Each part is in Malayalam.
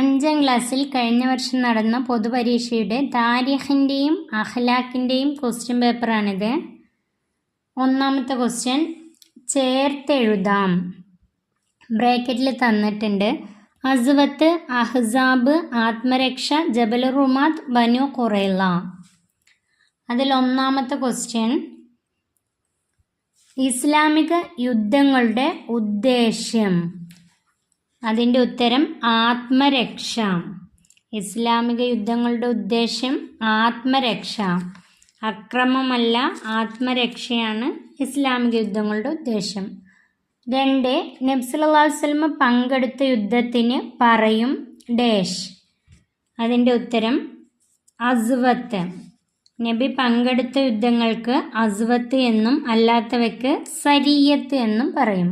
5ാം ക്ലാസ്സിൽ കഴിഞ്ഞ വർഷം നടന്ന പൊതുപരീക്ഷയുടെ താരിഖിൻ്റെയും അഖ്ലാഖിൻ്റെയും ക്വസ്റ്റ്യൻ പേപ്പറാണിത്. ഒന്നാമത്തെ ക്വസ്റ്റ്യൻ ചേർത്തെഴുതാം. ബ്രാക്കറ്റിൽ തന്നിട്ടുണ്ട്. അസ്വത്ത്, അഹ്സാബ്, ആത്മരക്ഷ, ജബലുർ റുമാത്ത്, ബനു ഖുറൈള. അതിൽ ഒന്നാമത്തെ ക്വസ്റ്റ്യൻ ഇസ്ലാമിക യുദ്ധങ്ങളുടെ ഉദ്ദേശ്യം. അതിൻ്റെ ഉത്തരം ആത്മരക്ഷ. ഇസ്ലാമിക യുദ്ധങ്ങളുടെ ഉദ്ദേശ്യം ആത്മരക്ഷ. അക്രമമല്ല, ആത്മരക്ഷയാണ് ഇസ്ലാമിക യുദ്ധങ്ങളുടെ ഉദ്ദേശ്യം. 2. നബി സല്ലല്ലാഹു അലൈഹി വസല്ലം പങ്കെടുത്ത യുദ്ധത്തിന് പറയും ഡാഷ്. അതിൻ്റെ ഉത്തരം അസ്വത്ത്. നബി പങ്കെടുത്ത യുദ്ധങ്ങൾക്ക് അസ്വത്ത് എന്നും അല്ലാത്തവയ്ക്ക് സരിയത്ത് എന്നും പറയും.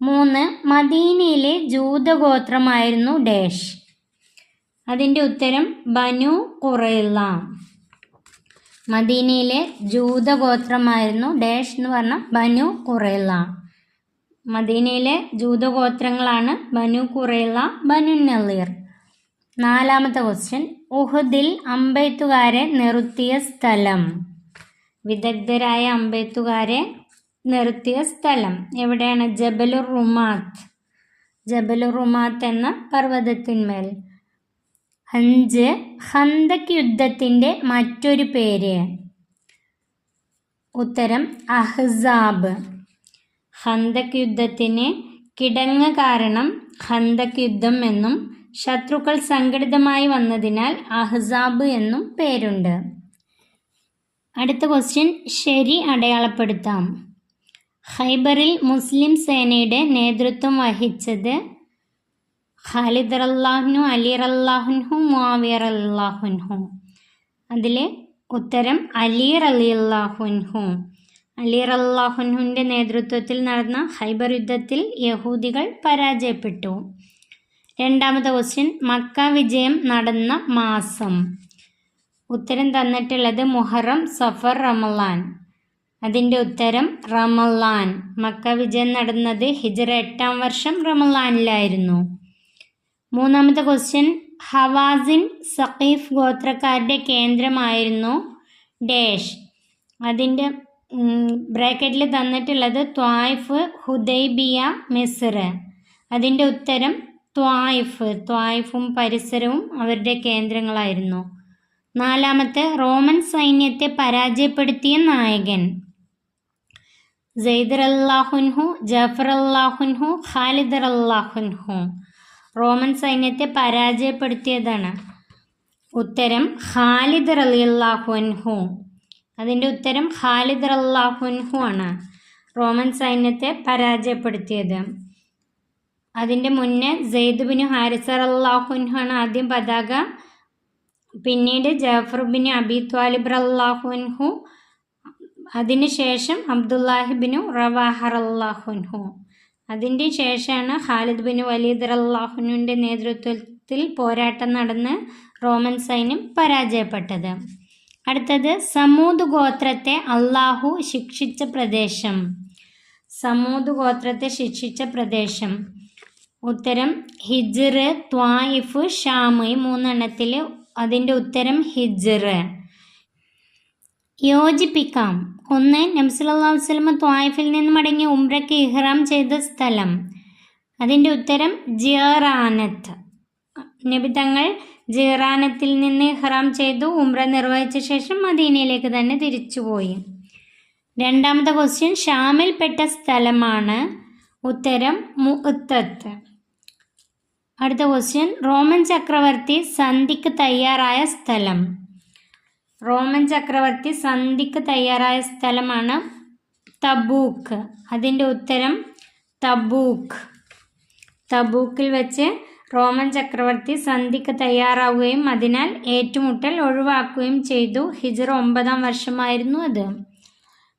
3. മദീനയിലെ ജൂതഗോത്രമായിരുന്നു ഡാഷ്. അതിൻ്റെ ഉത്തരം ബനു ഖുറൈള. മദീനയിലെ ജൂതഗോത്രമായിരുന്നു ഡാഷ് എന്ന് പറഞ്ഞാൽ ബനു ഖുറൈള. മദീനയിലെ ജൂതഗോത്രങ്ങളാണ് ബനു ഖുറൈള, ബനു നളീർ. 4ാമത്തെ ക്വസ്റ്റ്യൻ ഉഹുദിൽ അമ്പെയ്ത്തുകാരെ നിർത്തിയ സ്ഥലം. വിദഗ്ധരായ അമ്പെയ്ത്തുകാരെ നിർത്തിയ സ്ഥലം എവിടെയാണ്? ജബലുർ റുമാത്ത്. ജബലുർ റുമാത്ത് എന്ന പർവ്വതത്തിന്മേൽ. 5. ഖന്തക് യുദ്ധത്തിൻ്റെ മറ്റൊരു പേര്. ഉത്തരം അഹ്സാബ്. ഖന്തക് യുദ്ധത്തിന് കിടങ്ങ് കാരണം ഖന്തക് യുദ്ധം എന്നും ശത്രുക്കൾ സംഘടിതമായി വന്നതിനാൽ അഹ്സാബ് എന്നും പേരുണ്ട്. അടുത്ത ക്വസ്റ്റ്യൻ ശരി അടയാളപ്പെടുത്താം. ഖൈബറിൽ മുസ്ലിം സേനയുടെ നേതൃത്വം വഹിച്ചത് ഖാലിദ് റളിയല്ലാഹു, അലി റളിയല്ലാഹു, മുആവിയ റളിയല്ലാഹു. അതിൽ ഉത്തരം അലി റളിയല്ലാഹു. അലി റളിയല്ലാഹുവിൻ്റെ നേതൃത്വത്തിൽ നടന്ന ഖൈബർ യുദ്ധത്തിൽ യഹൂദികൾ പരാജയപ്പെട്ടു. 2ാമത്തെ ക്വസ്റ്റ്യൻ മക്ക വിജയം നടന്ന മാസം. ഉത്തരം തന്നിട്ടുള്ളത് മുഹറം, സഫർ, റമളാൻ. അതിൻ്റെ ഉത്തരം റമളാൻ. മക്ക വിജയം നടന്നത് ഹിജ്റ 8ാം വർഷം റമളാനിലായിരുന്നു. 3ാമത്തെ ക്വസ്റ്റ്യൻ ഹവാസിൻ സഖീഫ് ഗോത്രക്കാരുടെ കേന്ദ്രമായിരുന്നു ഡാഷ്. അതിൻ്റെ ബ്രാക്കറ്റിൽ തന്നിട്ടുള്ളത് ത്വായിഫ്, ഹുദൈബിയ, മിസ്ർ. അതിൻ്റെ ഉത്തരം ത്വായിഫ്. ത്വായിഫും പരിസരവും അവരുടെ കേന്ദ്രങ്ങളായിരുന്നു. 4ാമത്തെ റോമൻ സൈന്യത്തെ പരാജയപ്പെടുത്തിയ നായകൻ. സെയ്ദ് റളിയല്ലാഹു, ജഅഫർ റളിയല്ലാഹു, ഖാലിദ് റളിയല്ലാഹു. റോമൻ സൈന്യത്തെ പരാജയപ്പെടുത്തിയതാണ്. ഉത്തരം ഖാലിദ് റളിയല്ലാഹു. അതിൻ്റെ ഉത്തരം ഖാലിദ് റളിയല്ലാഹു ആണ് റോമൻ സൈന്യത്തെ പരാജയപ്പെടുത്തിയത്. അതിൻ്റെ മുന്നേ സെയ്ദ് ബിൻ ഹാരിസ റളിയല്ലാഹു ആണ് ആദ്യം പതാക. പിന്നീട് ജഅഫർ ബിൻ അബി ത്വാലിബ് റളിയല്ലാഹു. അതിനുശേഷം അബ്ദുല്ലാഹി ബിൻ റവാഹ റളിയല്ലാഹു. അതിൻ്റെ ശേഷമാണ് ഖാലിദ് ബിൻ വലീദ് റളിയല്ലാഹുവിൻ്റെ നേതൃത്വത്തിൽ പോരാട്ടം നടന്ന് റോമൻ സൈന്യം പരാജയപ്പെട്ടത്. അടുത്തത് സമൂദ് ഗോത്രത്തെ അള്ളാഹു ശിക്ഷിച്ച പ്രദേശം. സമൂദ് ഗോത്രത്തെ ശിക്ഷിച്ച പ്രദേശം. ഉത്തരം ഹിജ്ർ, ത്വായിഫ്, ഷാം. ഈ 3 അതിൻ്റെ ഉത്തരം ഹിജ്ർ. യോജിപ്പിക്കാം. 1. നബി സല്ലല്ലാഹു അലൈഹി വസല്ലം ത്വായിഫിൽ നിന്ന് മടങ്ങി ഉംറയ്ക്ക് ഇഹ്റാം ചെയ്ത സ്ഥലം. അതിൻ്റെ ഉത്തരം ജിറാനത്ത്. നബി തങ്ങൾ ജിറാനത്തിൽ നിന്ന് ഇഹ്റാം ചെയ്തു ഉംറ നിർവഹിച്ച ശേഷം മദീനയിലേക്ക് തന്നെ തിരിച്ചുപോയി. 2ാമത്തെ ക്വസ്റ്റ്യൻ ഷാമിൽപ്പെട്ട സ്ഥലമാണ്. ഉത്തരം മുഅത്തത്ത്. അടുത്ത ക്വസ്റ്റ്യൻ റോമൻ ചക്രവർത്തി സന്ധിക്ക് തയ്യാറായ സ്ഥലം. റോമൻ ചക്രവർത്തി സന്ധിക്ക് തയ്യാറായ സ്ഥലമാണ് തബൂക്ക്. അതിൻ്റെ ഉത്തരം തബൂക്ക്. തബൂക്കിൽ വെച്ച് റോമൻ ചക്രവർത്തി സന്ധിക്ക് തയ്യാറാവുകയും അതിനാൽ ഏറ്റുമുട്ടൽ ഒഴിവാക്കുകയും ചെയ്തു. ഹിജ്റ 9ാം വർഷമായിരുന്നു അത്.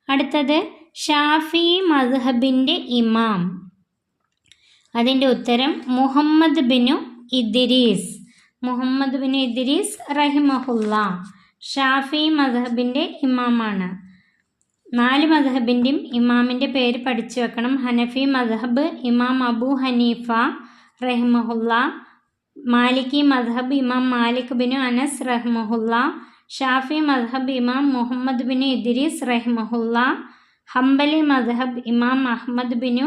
അടുത്തത് ഷാഫി മദ്ഹബിൻ്റെ ഇമാം. അതിൻ്റെ ഉത്തരം മുഹമ്മദ് ബിനു ഇദ്രീസ്. മുഹമ്മദ് ബിൻ ഇദ്രീസ് റഹിമഹുല്ല ഷാഫി മദ്ഹബിൻ്റെ ഇമാമാണ്. 4 മദ്ഹബിൻ്റെയും ഇമാമിൻ്റെ പേര് പഠിച്ചു വെക്കണം. ഹനഫി മദ്ഹബ് ഇമാം അബൂ ഹനീഫ റഹിമഹുല്ല, മാലിക്കി മദ്ഹബ് ഇമാം മാലിക് ബിൻ അനസ് റഹ്മഹുല്ല, ഷാഫി മദ്ഹബ് ഇമാം മുഹമ്മദ് ബിൻ ഇദ്രീസ് റഹ്മഹുല്ല, ഹംബലി മദ്ഹബ് ഇമാം Ahmad bin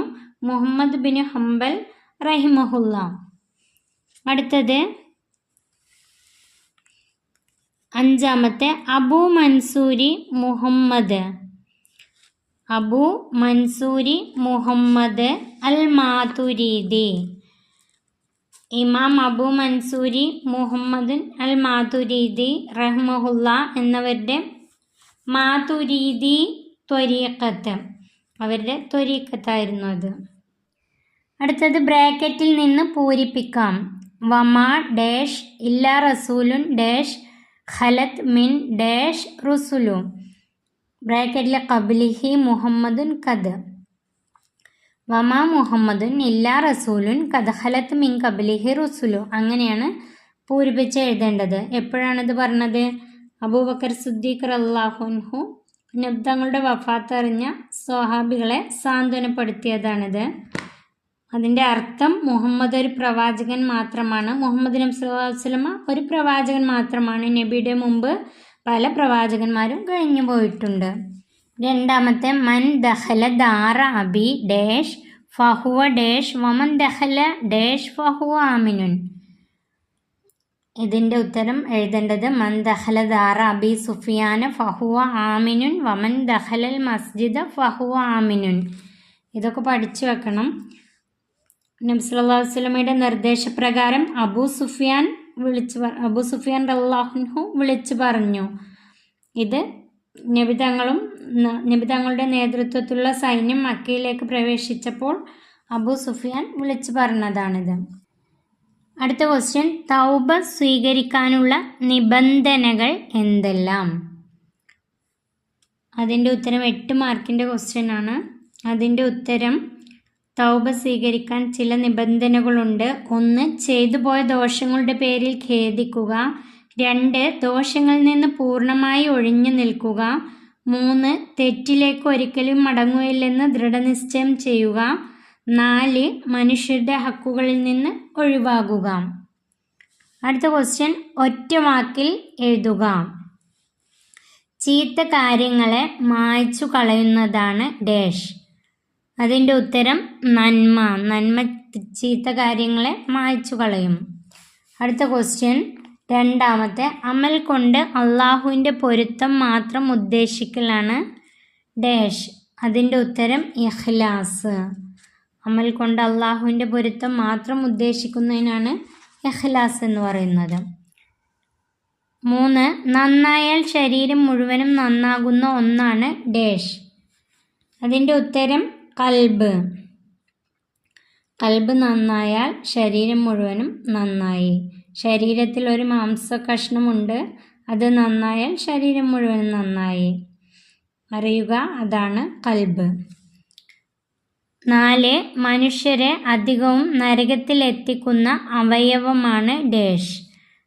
Muhammad bin Hanbal റഹിമഹുല്ല. അടുത്തത് 5 Abu Mansuri Muhammad. Abu Mansuri Muhammad al Maturidi. ഇമാം Abu Mansuri Muhammad al Maturidi റഹ്മഹുല്ല എന്നവരുടെ മാതുരീദി ത്വരീഖത്ത്, അവരുടെ ത്വരീഖത്തായിരുന്നു അത്. അടുത്തത് ബ്രാക്കറ്റിൽ നിന്ന് പൂരിപ്പിക്കാം. വമാ ഡാഷ് ഇല്ലാ റസൂലുൻ ഡാഷ് ഖലത് മിൻ ഡാഷ് റുസുലു. ബ്രാക്കറ്റിലെ ഖബ്ലിഹി മുഹമ്മദുൻ കദ്. വമാ മുഹമ്മദുൻ ഇല്ലാ റസൂലുൻ കദ് ഖലത് മിൻ ഖബ്ലിഹി റുസുലു. അങ്ങനെയാണ് പൂരിപ്പിച്ച് എഴുതേണ്ടത്. എപ്പോഴാണിത് പറഞ്ഞത്? അബൂബക്കർ സിദ്ദീഖ് റളിയല്ലാഹു അൻഹു തങ്ങളുടെ വഫാത്ത് അറിഞ്ഞ സ്വഹാബികളെ സാന്ത്വനപ്പെടുത്തിയതാണിത്. അതിൻ്റെ അർത്ഥം മുഹമ്മദ് ഒരു പ്രവാചകൻ മാത്രമാണ്. മുഹമ്മദ് നബി സല്ലല്ലാഹു അലൈഹി വസല്ലമ ഒരു പ്രവാചകൻ മാത്രമാണ്. നബിയുടെ മുമ്പ് പല പ്രവാചകന്മാരും കഴിഞ്ഞു പോയിട്ടുണ്ട്. 2 മൻ ദഖല ദാറ അബി ഡാഷ് ഫഹുവ ഡാഷ് വമൻ ദഖല ഡാഷ് ഫഹുവ ആമിനുൻ. ഇതിൻ്റെ ഉത്തരം എഴുതേണ്ടത് മൻ ദഖല ദാറ അബി സുഫിയാന ഫഹുവ ആമിനുൻ വമൻ ദഖലൽ മസ്ജിദ ഫഹുവ ആമിനുൻ. ഇതൊക്കെ പഠിച്ചു വെക്കണം. നബി സല്ലല്ലാഹു അലൈഹി വസല്ലമയുടെ നിർദ്ദേശപ്രകാരം അബൂ സുഫിയാൻ റളിയല്ലാഹു അൻഹു വിളിച്ചു പറഞ്ഞു. ഇത് നബിതങ്ങളുടെ നേതൃത്വത്തിലുള്ള സൈന്യം മക്കയിലേക്ക് പ്രവേശിച്ചപ്പോൾ അബൂ സുഫിയാൻ വിളിച്ചു പറഞ്ഞതാണിത്. അടുത്ത ക്വസ്റ്റ്യൻ, തൗബ സ്വീകരിക്കാനുള്ള നിബന്ധനകൾ എന്തെല്ലാം? അതിൻ്റെ ഉത്തരം 8 മാർക്കിൻ്റെ ക്വസ്റ്റ്യൻ ആണ്. അതിൻ്റെ ഉത്തരം, തൗബ സ്വീകരിക്കാൻ ചില നിബന്ധനകളുണ്ട്. 1 ചെയ്തു പോയ ദോഷങ്ങളുടെ പേരിൽ ഖേദിക്കുക. 2 ദോഷങ്ങളിൽ നിന്ന് പൂർണ്ണമായി ഒഴിഞ്ഞു നിൽക്കുക. 3 തെറ്റിലേക്ക് ഒരിക്കലും മടങ്ങുകയില്ലെന്ന് ദൃഢനിശ്ചയം ചെയ്യുക. 4 മനുഷ്യരുടെ ഹക്കുകളിൽ നിന്ന് ഒഴിവാകുക. അടുത്ത ക്വസ്റ്റ്യൻ, ഒറ്റ വാക്കിൽ എഴുതുക. ചീത്ത കാര്യങ്ങളെ മായ്ച്ചു കളയുന്നതാണ് ഡാഷ്. അതിൻ്റെ ഉത്തരം നന്മ ചീത്ത കാര്യങ്ങളെ മായ്ച്ചു കളയും. അടുത്ത ക്വസ്റ്റ്യൻ, 2 അമൽ കൊണ്ട് അള്ളാഹുവിൻ്റെ പൊരുത്തം മാത്രം ഉദ്ദേശിക്കലാണ് ഡാഷ്. അതിൻ്റെ ഉത്തരം ഇഖ്ലാസ്. അമൽ കൊണ്ട് അള്ളാഹുവിൻ്റെ പൊരുത്തം മാത്രം ഉദ്ദേശിക്കുന്നതിനാണ് ഇഖ്ലാസ് എന്ന് പറയുന്നത്. 3 നന്നായാൽ ശരീരം മുഴുവനും നന്നാകുന്ന ഒന്നാണ് ഡാഷ്. അതിൻ്റെ ഉത്തരം കൽബ്. കൽബ് നന്നായാൽ ശരീരം മുഴുവനും നന്നായി. ശരീരത്തിൽ ഒരു മാംസകഷ്ണമുണ്ട്, അത് നന്നായാൽ ശരീരം മുഴുവനും നന്നായി. അറിയുക, അതാണ് കൽബ്. 4 മനുഷ്യരെ അധികവും നരകത്തിലെത്തിക്കുന്ന അവയവമാണ് ഡാഷ്.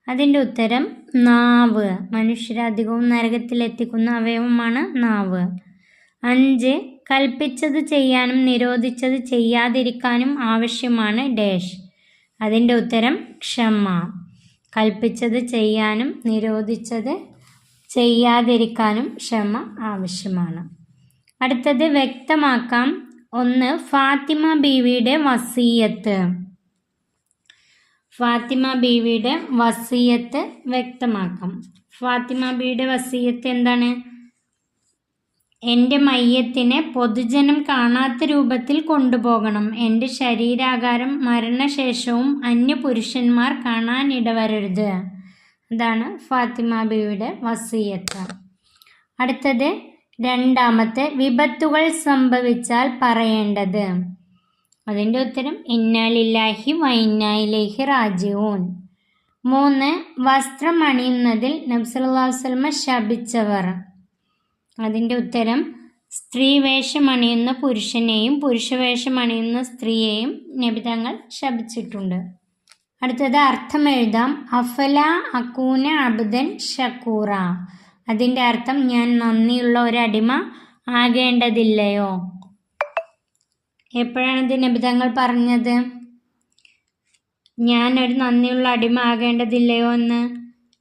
അതിൻ്റെ ഉത്തരം നാവ്. മനുഷ്യരെ അധികവും നരകത്തിലെത്തിക്കുന്ന അവയവമാണ് നാവ്. 5 കൽപ്പിച്ചത് ചെയ്യാനും നിരോധിച്ചത് ചെയ്യാതിരിക്കാനും ആവശ്യമാണ് ഡാഷ്. അതിൻ്റെ ഉത്തരം ക്ഷമ. കൽപ്പിച്ചത് ചെയ്യാനും നിരോധിച്ചത് ചെയ്യാതിരിക്കാനും ക്ഷമ ആവശ്യമാണ്. അടുത്തത് വ്യക്തമാക്കാം. 1 ഫാത്തിമ ബീവിയുടെ വസിയ്യത്ത്. ഫാത്തിമ ബീവിയുടെ വസിയ്യത്ത് വ്യക്തമാക്കാം. ഫാത്തിമ ബീവിയുടെ വസിയ്യത്ത് എന്താണ്? എൻ്റെ മയ്യത്തിനെ പൊതുജനം കാണാത്ത രൂപത്തിൽ കൊണ്ടുപോകണം. എൻ്റെ ശരീരാകാരം മരണശേഷവും അന്യപുരുഷന്മാർ കാണാനിടവരരുത്. അതാണ് ഫാത്തിമ ബീവിയുടെ വസിയ്യത്ത്. അടുത്തത് 2 വിപത്തുകൾ സംഭവിച്ചാൽ പറയേണ്ടത്. അതിൻ്റെ ഉത്തരം ഇന്നാ ലില്ലാഹി വ ഇന്നാ ഇലൈഹി റാജിഊൻ. 3 വസ്ത്രം അണിയുന്നതിൽ നബി സല്ലല്ലാഹു അലൈഹി വസല്ലമ ശപിച്ചവർ. അതിൻ്റെ ഉത്തരം സ്ത്രീവേഷമണിയുന്ന പുരുഷനെയും പുരുഷവേഷമണിയുന്ന സ്ത്രീയെയും നബി തങ്ങൾ ശപിച്ചിട്ടുണ്ട്. അടുത്തത് അർത്ഥം എഴുതാം. അഫല അക്കൂന അബ്ദൻ ഷക്കൂറ. അതിൻ്റെ അർത്ഥം ഞാൻ നന്ദിയുള്ള ഒരടിമ ആകേണ്ടതില്ലയോ? എപ്പോഴാണ് ഇത് നബി തങ്ങൾ പറഞ്ഞത്? ഞാനൊരു നന്ദിയുള്ള അടിമ ആകേണ്ടതില്ലയോ എന്ന്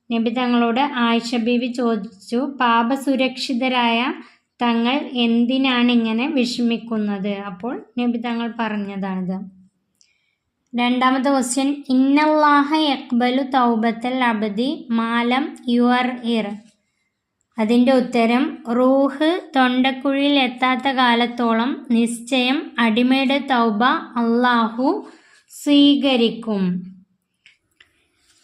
നബി തങ്ങളോട് ആയിഷ ബീവി ചോദിച്ചു. പാപസുരക്ഷിതരായ തങ്ങൾ എന്തിനാണ് ഇങ്ങനെ വിഷമിക്കുന്നത്? അപ്പോൾ നബി തങ്ങൾ പറഞ്ഞതാണിത്. രണ്ടാമത്തെ ക്വസ്റ്റ്യൻ, ഇന്നല്ലാഹ യഖ്ബലു തൗബത്തൽ അബ്ദി മാലം യുഅർഇർ. അതിൻ്റെ ഉത്തരം, റൂഹ് തൊണ്ടക്കുഴിയിൽ എത്താത്ത കാലത്തോളം നിശ്ചയം അടിമയുടെ തൗബ അള്ളാഹു സ്വീകരിക്കും.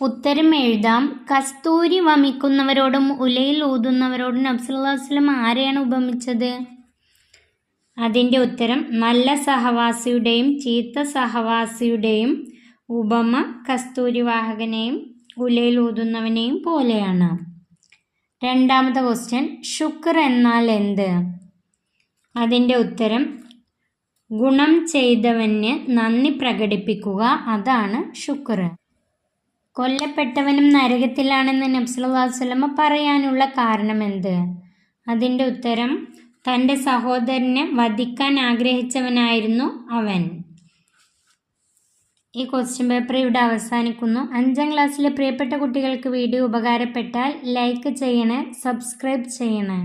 ഉത്തരം എഴുതാം. കസ്തൂരി വമിക്കുന്നവരോടും ഉലയിൽ ഊതുന്നവരോടും നബി സല്ലല്ലാഹു അലൈഹി വസല്ലം ആരെയാണ് ഉപമിച്ചത്? അതിൻ്റെ ഉത്തരം, നല്ല സഹവാസിയുടെയും ചീത്ത സഹവാസിയുടെയും ഉപമ കസ്തൂരിവാഹകനെയും ഉലയിൽ ഊതുന്നവനെയും പോലെയാണ്. രണ്ടാമത്തെ ക്വസ്റ്റ്യൻ, ശുക്ർ എന്നാൽ എന്ത്? അതിൻ്റെ ഉത്തരം, ഗുണം ചെയ്തവന് നന്ദി പ്രകടിപ്പിക്കുക, അതാണ് ശുക്ർ. കൊല്ലപ്പെട്ടവനും നരകത്തിലാണെന്ന് നബി സല്ലല്ലാഹു അലൈഹി വസല്ലം പറയാനുള്ള കാരണം എന്ത്? അതിൻ്റെ ഉത്തരം, തൻ്റെ സഹോദരനെ വധിക്കാൻ ആഗ്രഹിച്ചവനായിരുന്നു അവൻ. ഈ ക്വസ്റ്റ്യൻ പേപ്പർ ഇവിടെ അവസാനിക്കുന്നു. 5ാം ക്ലാസ്സിലെ പ്രിയപ്പെട്ട കുട്ടികൾക്ക് വീഡിയോ ഉപകാരപ്പെട്ടാൽ ലൈക്ക് ചെയ്യണേ, സബ്സ്ക്രൈബ് ചെയ്യണേ.